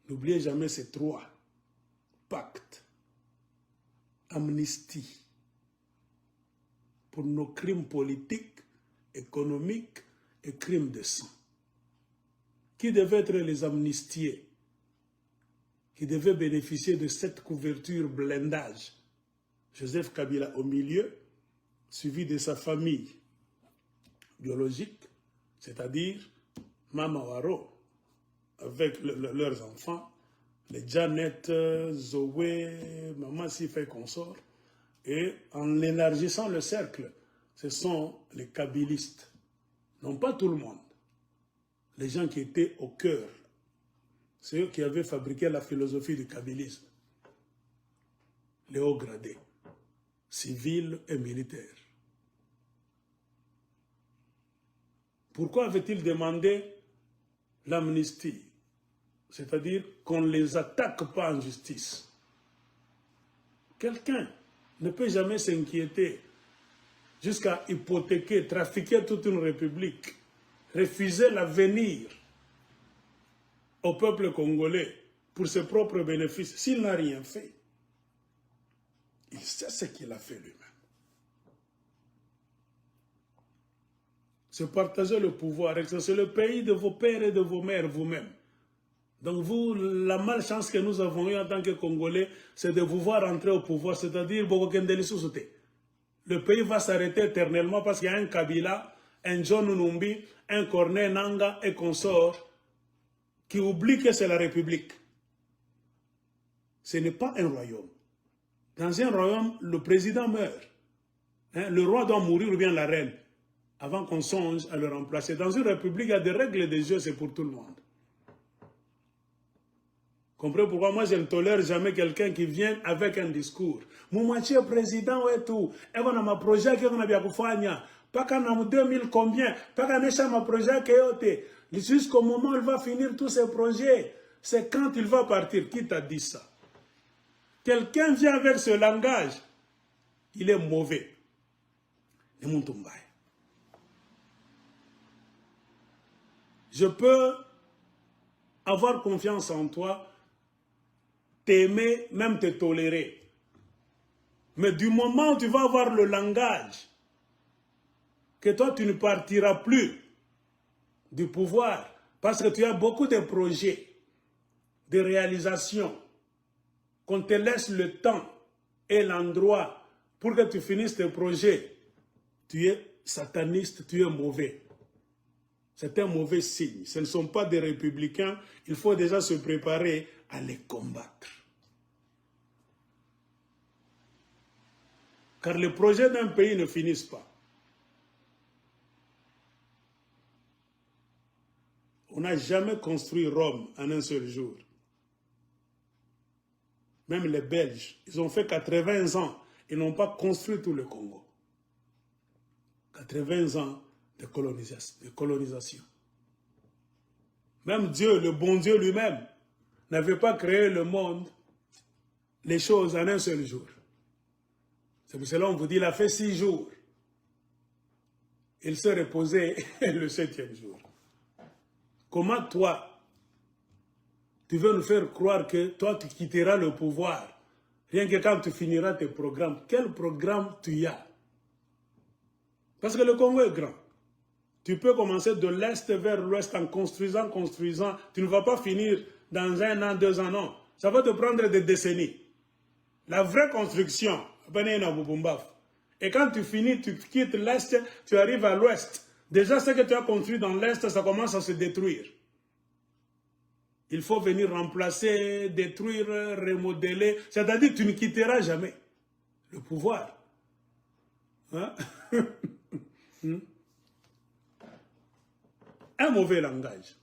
N'oubliez jamais ces trois pactes. Amnistie pour nos crimes politiques, économiques et crimes de sang. Qui devaient être les amnistiés? Qui devaient bénéficier de cette couverture blindage? Joseph Kabila au milieu, suivi de sa famille biologique, c'est-à-dire Mama Waro, avec leurs enfants, les Janet, Zoé, Maman Sifa et consort, et en élargissant le cercle, ce sont les kabylistes. Non pas tout le monde. Les gens qui étaient au cœur, c'est eux qui avaient fabriqué la philosophie du kabylisme. Les hauts gradés, civils et militaires. Pourquoi avait-il demandé l'amnistie? C'est-à-dire qu'on ne les attaque pas en justice. Quelqu'un ne peut jamais s'inquiéter jusqu'à hypothéquer, trafiquer toute une république, refuser l'avenir au peuple congolais pour ses propres bénéfices, s'il n'a rien fait. Il sait ce qu'il a fait lui-même. Se partager le pouvoir, c'est le pays de vos pères et de vos mères vous-même. Donc vous, la malchance que nous avons eue en tant que Congolais, c'est de vous voir entrer au pouvoir, c'est-à-dire le pays va s'arrêter éternellement parce qu'il y a un Kabila, un John Numbi, un Corneille Nanga et consort qui oublie que c'est la République. Ce n'est pas un royaume. Dans un royaume, le président meurt. Le roi doit mourir ou bien la reine avant qu'on songe à le remplacer. Dans une république, il y a des règles de jeu, c'est pour tout le monde. Comprenez pourquoi moi je ne tolère jamais quelqu'un qui vient avec un discours. Moumachi président et tout. Et on a ma projet qui on a bien kufanya. Pas qu'en a 2000 combien. Pas qu'en a ma projet qui est. Jusqu'au moment où il va finir tous ses projets. C'est quand il va partir. Qui t'a dit ça? Quelqu'un vient avec ce langage. Il est mauvais. Le Moutoumbaye. Je peux avoir confiance en toi, t'aimer, même te tolérer. Mais du moment où tu vas avoir le langage, que toi tu ne partiras plus du pouvoir, parce que tu as beaucoup de projets, de réalisations, qu'on te laisse le temps et l'endroit pour que tu finisses tes projets, tu es sataniste, tu es mauvais. C'est un mauvais signe. Ce ne sont pas des républicains. Il faut déjà se préparer à les combattre. Car les projets d'un pays ne finissent pas. On n'a jamais construit Rome en un seul jour. Même les Belges, ils ont fait 80 ans. Ils n'ont pas construit tout le Congo. 80 ans de colonisation. Même Dieu, le bon Dieu lui-même, n'avait pas créé le monde, les choses en un seul jour. C'est pour cela qu'on vous dit, il a fait 6 jours. Il s'est reposé le 7e jour. Comment toi, tu veux nous faire croire que toi, tu quitteras le pouvoir, rien que quand tu finiras tes programmes? Quel programme tu as? Parce que le Congo est grand. Tu peux commencer de l'Est vers l'Ouest en construisant. Tu ne vas pas finir dans 1 an, 2 ans, non. Ça va te prendre des décennies. La vraie construction, et quand tu finis, tu quittes l'Est, tu arrives à l'Ouest. Déjà, ce que tu as construit dans l'Est, ça commence à se détruire. Il faut venir remplacer, détruire, remodeler. C'est-à-dire que tu ne quitteras jamais le pouvoir. Hein? Un mauvais langage.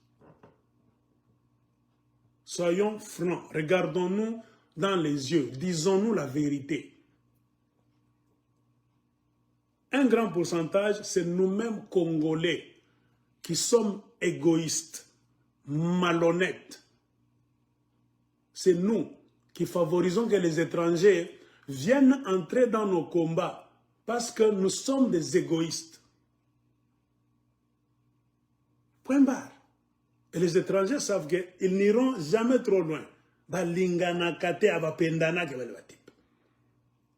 Soyons francs, regardons-nous dans les yeux, disons-nous la vérité. Un grand pourcentage, c'est nous-mêmes Congolais qui sommes égoïstes, malhonnêtes. C'est nous qui favorisons que les étrangers viennent entrer dans nos combats parce que nous sommes des égoïstes. Point barre. Et les étrangers savent qu'ils n'iront jamais trop loin.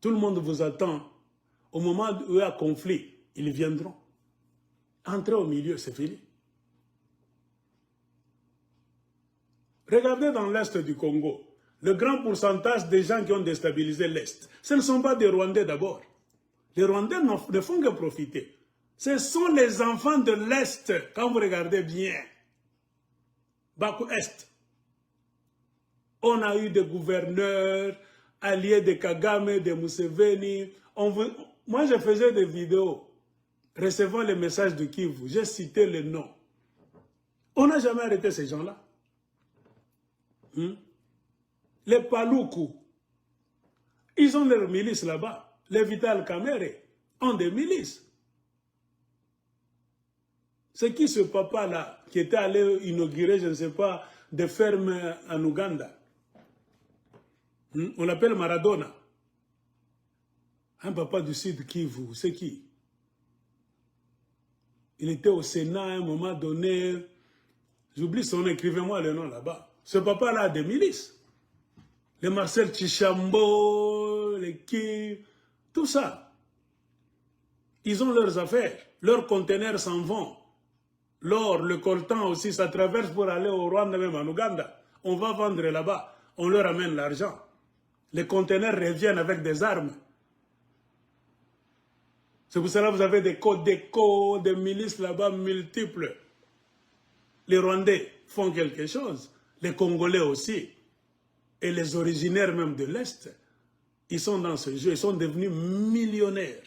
Tout le monde vous attend. Au moment où il y a conflit, ils viendront. Entrez au milieu, c'est fini. Regardez dans l'Est du Congo, le grand pourcentage des gens qui ont déstabilisé l'Est, ce ne sont pas des Rwandais d'abord. Les Rwandais ne font que profiter. Ce sont les enfants de l'Est, quand vous regardez bien. Bakou Est. On a eu des gouverneurs, alliés de Kagame, de Museveni. Moi, je faisais des vidéos recevant les messages de Kivu. J'ai cité les noms. On n'a jamais arrêté ces gens-là. Les Paloukou, ils ont leurs milices là-bas. Les Vital Kamerhe ont des milices. C'est qui ce papa-là qui était allé inaugurer, je ne sais pas, des fermes en Ouganda? On l'appelle Maradona. Un papa du Sud Kivu, c'est qui? Il était au Sénat à un moment donné. J'oublie son nom, écrivez-moi le nom là-bas. Ce papa-là a des milices. Les Marcel Tchishambo, les qui, tout ça. Ils ont leurs affaires. Leurs conteneurs s'en vont. L'or, le coltan aussi, ça traverse pour aller au Rwanda, même en Ouganda. On va vendre là-bas. On leur amène l'argent. Les conteneurs reviennent avec des armes. C'est pour cela que vous avez des codes d'écho, des milices là-bas multiples. Les Rwandais font quelque chose. Les Congolais aussi. Et les originaires même de l'Est, ils sont dans ce jeu. Ils sont devenus millionnaires.